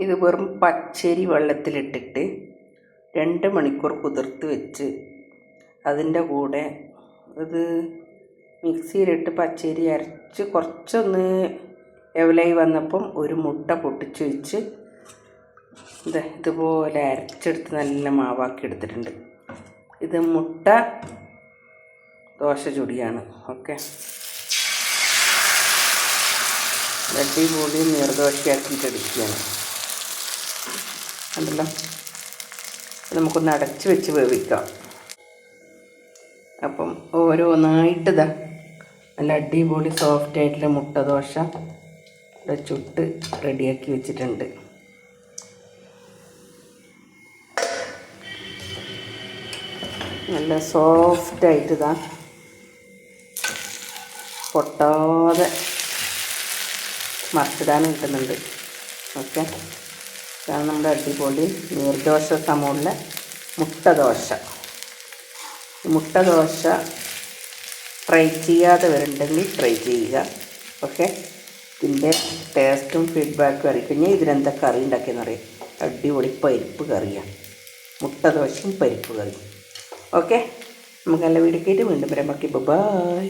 ഇത് വെറും പച്ചരി വെള്ളത്തിലിട്ടിട്ട് 2 മണിക്കൂർ കുതിർത്ത് വെച്ച് അതിൻ്റെ കൂടെ ഇത് മിക്സിയിലിട്ട് പച്ചരി അരച്ച് കുറച്ചൊന്ന് ലെവലായി വന്നപ്പം ഒരു മുട്ട പൊട്ടിച്ച് വെച്ച് ഇതുപോലെ അരച്ചെടുത്ത് നല്ല മാവാക്കി എടുത്തിട്ടുണ്ട്. ഇത് മുട്ട ദോശ ചുടിയാണ്. ഓക്കെ, അടിപൊളി നീർദോശയാക്കിയിട്ട് എടുക്കുകയാണ്. ഉണ്ടല്ലോ, നമുക്കൊന്ന് അടച്ച് വെച്ച് വേവിക്കാം. അപ്പം ഓരോന്നായിട്ട് നല്ല അടിപൊളി സോഫ്റ്റായിട്ടുള്ള മുട്ട ദോശ ഇവിടെ ചുട്ട് റെഡിയാക്കി വെച്ചിട്ടുണ്ട്. നല്ല സോഫ്റ്റായിട്ട് പൊട്ടാതെ മറിച്ചിടാൻ കിട്ടുന്നുണ്ട്. ഓക്കെ, ഇതാണ് നമ്മുടെ അടിപൊളി നീർദോശ സമമുള്ള മുട്ട ദോശ. മുട്ട ദോശ ട്രൈ ചെയ്യാതെ വരുന്നുണ്ടെങ്കിൽ ട്രൈ ചെയ്യുക. ഓക്കെ, ഇതിൻ്റെ ടേസ്റ്റും ഫീഡ്ബാക്കും അറിയിക്കും. ഞാൻ ഇതിനെന്താ കറി ഉണ്ടാക്കിയെന്ന് അറിയാം. അടിപൊളി പരിപ്പ് കറിയാണ്, മുട്ട ദോശയും പരിപ്പ് കറിയും. ഓക്കെ, നമുക്ക് നല്ല വീഡിയോ കേട്ട് വീണ്ടും വരാം. ബാക്കി ബൈ.